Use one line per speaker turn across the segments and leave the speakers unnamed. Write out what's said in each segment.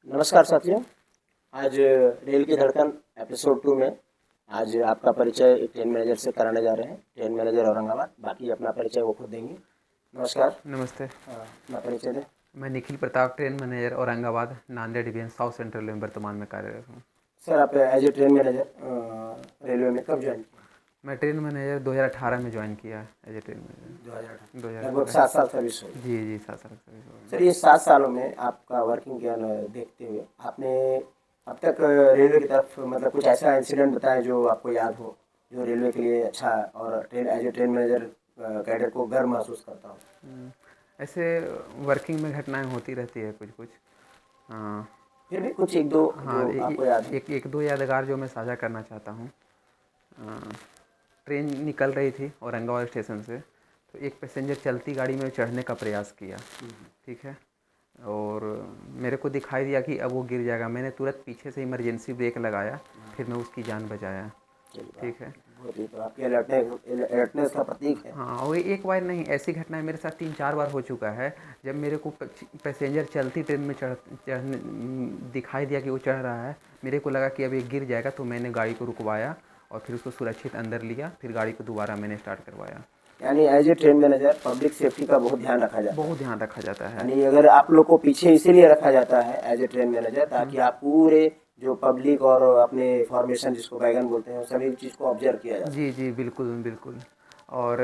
नमस्कार साथियों। आज रेल की धड़कन एपिसोड 2 में आज आपका परिचय एक ट्रेन मैनेजर से कराने जा रहे हैं। ट्रेन मैनेजर औरंगाबाद, बाकी अपना परिचय वो खुद देंगे। नमस्कार।
नमस्ते।
अपना परिचय दें।
मैं Nikhil Pratap, train manager Aurangabad Nanded division south central में वर्तमान में कार्यरत हूँ।
सर, आप as a train manager railway में कब ज्वाइन किया?
मैं ट्रेन मैनेजर 2018 में ज्वाइन किया एज ए ट्रेन मैनेजर।
2018, लगभग
2018।
7 साल सर्विस हुई।
जी जी, 7 साल सर्विस हो गई।
सर, ये 7 सालों में आपका वर्किंग ज्ञान देखते हुए आपने अब तक रेलवे की तरफ मतलब कुछ ऐसा इंसिडेंट बताएं जो आपको याद हो, जो रेलवे के लिए अच्छा और train as a train manager cadre को गर्व महसूस करता हो।
ऐसे वर्किंग में घटनाएं होती रहती है कुछ कुछ। हाँ
फिर भी कुछ एक दो
हाँ,
जो आपको याद है।
एक दो यादगार जो मैं साझा करना चाहता हूँ। ट्रेन निकल रही थी औरंगाबाद स्टेशन से, तो एक पैसेंजर चलती गाड़ी में चढ़ने का प्रयास किया। ठीक है, और मेरे को दिखाई दिया कि अब वो गिर जाएगा। मैंने तुरंत पीछे से इमरजेंसी ब्रेक लगाया, फिर मैं उसकी जान बचाया। ठीक है।
बहुत ही तो आपकी अलर्टनेस का प्रतीक है।
हाँ, और एक बार नहीं, ऐसी घटना मेरे साथ 3-4 बार हो चुका है। जब मेरे को पैसेंजर चलती ट्रेन में चढ़ने दिखाई दिया कि वो चढ़ रहा है, मेरे को लगा कि अब ये गिर जाएगा, तो मैंने गाड़ी को रुकवाया और फिर उसको सुरक्षित अंदर लिया, फिर गाड़ी को दोबारा मैंने स्टार्ट करवाया।
यानी as a train manager public safety का बहुत ध्यान रखा जाता है।
बहुत ध्यान रखा जाता है।
यानी अगर आप लोग को पीछे इसीलिए रखा जाता है एज ए ट्रेन मैनेजर, ताकि आप पूरे जो पब्लिक और अपने फॉर्मेशन जिसको वैगन बोलते हैं सभी चीज़ को ऑब्जर्व किया जाता है।
जी जी, बिल्कुल बिल्कुल। और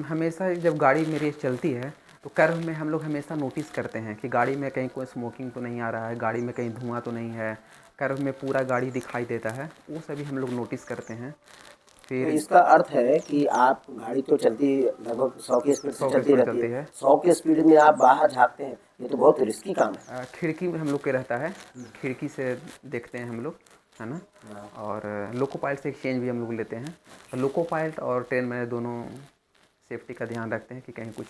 हमेशा जब गाड़ी मेरी चलती है तो कर्व में हम लोग हमेशा नोटिस करते हैं कि गाड़ी में कहीं कोई स्मोकिंग तो नहीं आ रहा है, गाड़ी में कहीं धुआं तो नहीं है, कर्व में पूरा गाड़ी दिखाई देता है, वो सभी हम लोग नोटिस करते हैं।
तो
फिर
इसका अर्थ है कि आप गाड़ी तो चलती लगभग 100 की स्पीड से
100 की
चलती
स्पीड
रहती
चलती
है,
है।
100 की स्पीड में आप बाहर झाँकते हैं, ये तो बहुत रिस्की काम है।
खिड़की में हम लोग के रहता है, खिड़की से देखते हैं हम लोग, है ना। और लोको पायलट से एक्सचेंज भी हम लोग लेते हैं। तो लोको पायलट और ट्रेन में दोनों सेफ्टी का ध्यान रखते हैं कि कहीं कुछ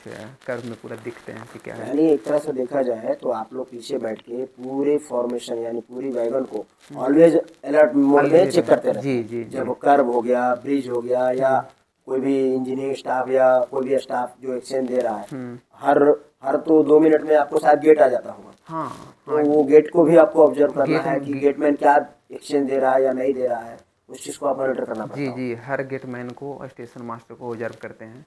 कर्व में पूरा दिखते हैं कि क्या है।
यानी एक तरह से देखा जाए तो आप लोग पीछे बैठ के पूरे फॉर्मेशन यानी पूरी वैगन को ऑलवेज अलर्ट मोड में चेक करते रहते
जी
हैं।
जी जी।
जब कर्व हो गया, ब्रिज हो गया, या कोई भी इंजीनियरिंग स्टाफ या कोई भी स्टाफ जो एक्सचेंज दे रहा है, हर हर तो 2 मिनट में आपको शायद गेट आ जाता होगा।
हाँ
तो
हाँ।
वो गेट को भी आपको ऑब्जर्व करना
गेट
है कि गेटमैन क्या एक्सचेंज दे रहा है या नहीं दे रहा है, उस चीज़ को आप मॉनिटर करना
जी
पड़ता होगा।
जी, हर गेटमैन को और स्टेशन मास्टर को ऑब्जर्व करते हैं।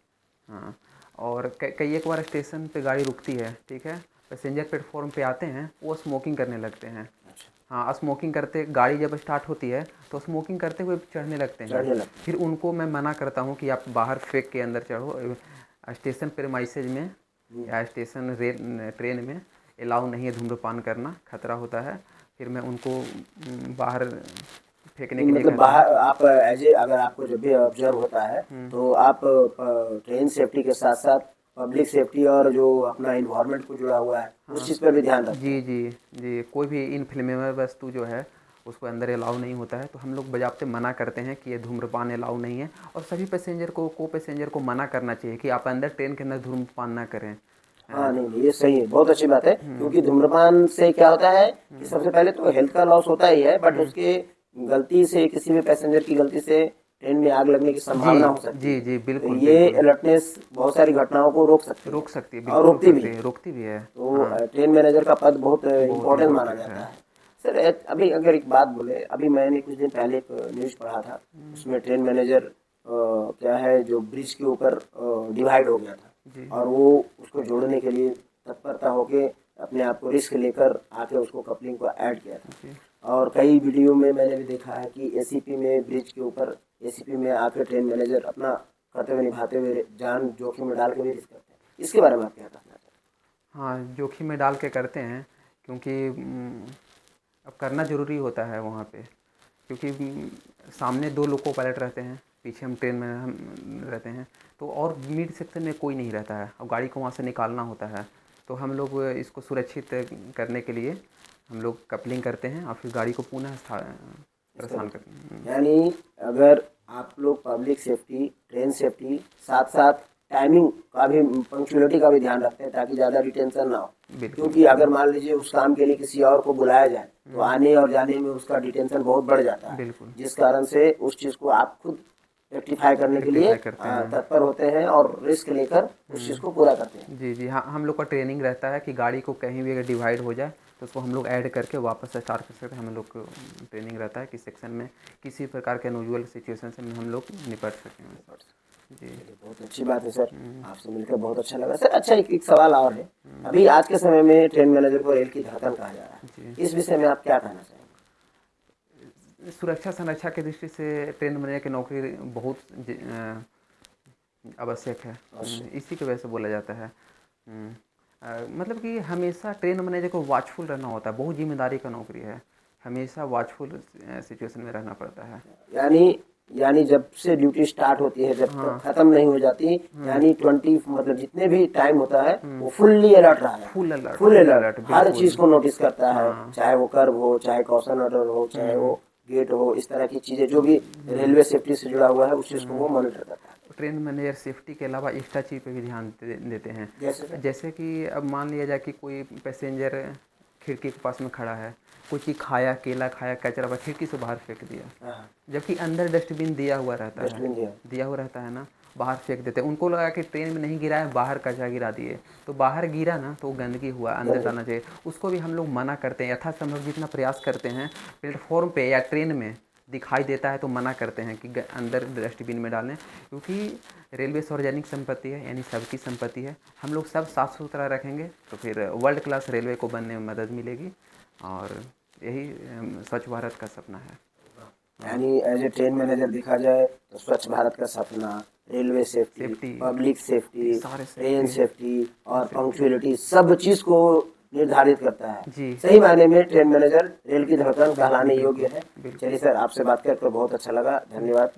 हाँ, और कई एक बार स्टेशन पे गाड़ी रुकती है, ठीक है, पैसेंजर प्लेटफॉर्म पे आते हैं, वो स्मोकिंग करने लगते हैं। हाँ, स्मोकिंग करते गाड़ी जब स्टार्ट होती है तो स्मोकिंग करते हुए चढ़ने लगते हैं।
चढ़ने लगते
फिर उनको मैं मना करता हूँ कि आप बाहर फेंक के अंदर चढ़ो। स्टेशन प्रेमाइसेज में या स्टेशन ट्रेन में अलाउ नहीं है धूम्रपान करना, खतरा होता है। फिर मैं उनको बाहर फेंकने के लिए
मतलब
कहता हूँ।
बाहर आप एज ए अगर आपको जब भी ऑब्जर्व होता है तो आप ट्रेन सेफ्टी के साथ साथ पब्लिक सेफ्टी और जो अपना इन्वायरमेंट को जुड़ा हुआ है उस चीज़ पर भी ध्यान रखते
जी
हैं।
जी जी, कोई भी इनफ्लेमेबल वस्तु जो है उसको अंदर अलाउ नहीं होता है, तो हम लोग बजाते मना करते हैं कि ये धूम्रपान अलाउ नहीं है। और सभी पैसेंजर को पैसेंजर को मना करना चाहिए कि आप अंदर ट्रेन के अंदर धूम्रपान ना करें।
हाँ, नहीं नहीं, ये सही है, बहुत अच्छी बात है, क्योंकि धूम्रपान से क्या होता है कि सबसे पहले तो हेल्थ का लॉस होता ही है, बट उसके गलती से किसी भी पैसेंजर की गलती से ट्रेन में आग लगने की
जी
संभावना हो सकती
जी
है।
जी,
तो
बिल्कुल
ये
बिल्कुल।
अलर्टनेस बहुत सारी घटनाओं को रोक सकती
रोक सकती है,
है और
बिल्कुल रोक
रोकती भी
सकती
है।
है, रोकती भी है।
तो
हाँ,
ट्रेन मैनेजर का पद बहुत
बहुत
इम्पोर्टेंट माना
इम्पोर्टेंट
जाता
है।
है। सर, अभी अगर एक बात बोले, अभी मैंने कुछ दिन पहले एक न्यूज़ पढ़ा था, उसमें ट्रेन मैनेजर क्या है जो ब्रिज के ऊपर डिवाइड हो गया
जी
था और वो उसको जोड़ने के लिए तत्परता होके अपने आप को रिस्क लेकर आके उसको कपलिंग को ऐड किया था।
जी
और कई वीडियो में मैंने भी देखा है कि एसीपी में ब्रिज के ऊपर एसीपी में आके ट्रेन मैनेजर अपना कर्तव्य निभाते हुए जान जोखिम में डाल के भी रिस्क करते हैं। इसके बारे में आप क्या कहना चाहते हैं?
हाँ, जोखिम में डाल के करते हैं, क्योंकि अब करना ज़रूरी होता है वहाँ पे, क्योंकि सामने 2 लोको पायलट रहते हैं, पीछे हम ट्रेन में हम रहते हैं, तो और मिड सेक्शन में कोई नहीं रहता है और गाड़ी को वहाँ से निकालना होता है। तो हम लोग इसको सुरक्षित करने के लिए हम लोग कपलिंग करते हैं और फिर गाड़ी को पुनः प्रस्थान करते हैं।
यानी अगर आप लोग पब्लिक सेफ्टी, ट्रेन सेफ्टी, साथ साथ टाइमिंग का भी, पंक्चुअलिटी का भी ध्यान रखते हैं ताकि ज़्यादा डिटेंशन ना हो।
बिल्कुल
क्योंकि अगर मान लीजिए उस काम के लिए किसी और को बुलाया जाए तो आने और जाने में उसका डिटेंशन बहुत बढ़ जाता है,
बिल्कुल
जिस कारण से उस चीज़ को आप खुद रेक्टिफाई करने के लिए
रेक्टिफाई करते हैं।
तत्पर होते हैं और रिस्क लेकर उस चीज़ को पूरा करते हैं।
जी जी, हाँ, हम लोग का ट्रेनिंग रहता है कि गाड़ी को कहीं भी अगर डिवाइड हो जाए तो उसको हम लोग ऐड करके वापस से स्टार्ट कर सकते हैं। हम लोग को ट्रेनिंग रहता है कि सेक्शन में किसी प्रकार के अनयूजुअल सिचुएशन से हम लोग निपट सकें। जी,
बहुत अच्छी बात है सर, आपसे मिलकर बहुत अच्छा लगा सर। अच्छा, एक सवाल और है, अभी आज के समय में ट्रेन मैनेजर को रेल की धड़कन कहा जा रहा है, इस विषय में आप क्या कहना चाहेंगे?
सुरक्षा संरक्षा की दृष्टि से ट्रेन मैनेजर की नौकरी बहुत आवश्यक है, इसी की वजह से बोला जाता है। मतलब कि हमेशा ट्रेन मैनेजर को वॉचफुल रहना होता है, बहुत जिम्मेदारी का नौकरी है, हमेशा वॉचफुल सिचुएशन में रहना पड़ता है।
यानी जब से ड्यूटी स्टार्ट होती है जब तक खत्म नहीं हो जाती, यानी 20 मतलब जितने भी टाइम होता है वो फुल्ली अलर्ट रहा है, फुल अलर्ट हर चीज को नोटिस करता है, चाहे वो कर्व हो, चाहे क्रॉसिंग ऑर्डर हो, चाहे वो गेट हो, इस तरह की चीजें जो भी रेलवे सेफ्टी से जुड़ा हुआ है उस चीज को वो मॉनिटर करता है।
ट्रेन मैनेजर सेफ्टी के अलावा एक्स्ट्रा चीज़ पे भी ध्यान देते हैं। जैसे कि अब मान लिया जाए कि कोई पैसेंजर खिड़की के पास में खड़ा है, कोई चीज़ खाया, केला खाया, कचरा खिड़की से बाहर फेंक दिया, जबकि अंदर डस्टबिन दिया हुआ रहता है ना, बाहर फेंक देते हैं। उनको लगा कि ट्रेन में नहीं गिरा है, बाहर कचरा गिरा दिए, तो बाहर गिरा ना तो गंदगी हुआ, अंदर डालना चाहिए। उसको भी हम लोग मना करते हैं, यथासंभव जितना प्रयास करते हैं। प्लेटफॉर्म पे या ट्रेन में दिखाई देता है तो मना करते हैं कि अंदर डस्टबिन में डालें, क्योंकि रेलवे सार्वजनिक संपत्ति है, यानी सबकी संपत्ति है। हम लोग सब साफ़ सुथरा रखेंगे तो फिर वर्ल्ड क्लास रेलवे को बनने में मदद मिलेगी, और यही स्वच्छ भारत का सपना है।
यानी एज ए ट्रेन मैनेजर देखा जाए तो स्वच्छ भारत का सपना, railway safety, public safety, train safety और पंक्चुअलिटी सब चीज़ को निर्धारित करता है। सही मायने में ट्रेन मैनेजर रेल की धड़कन कहलाने योग्य है। चलिए सर, आपसे बात करके बहुत अच्छा लगा, धन्यवाद।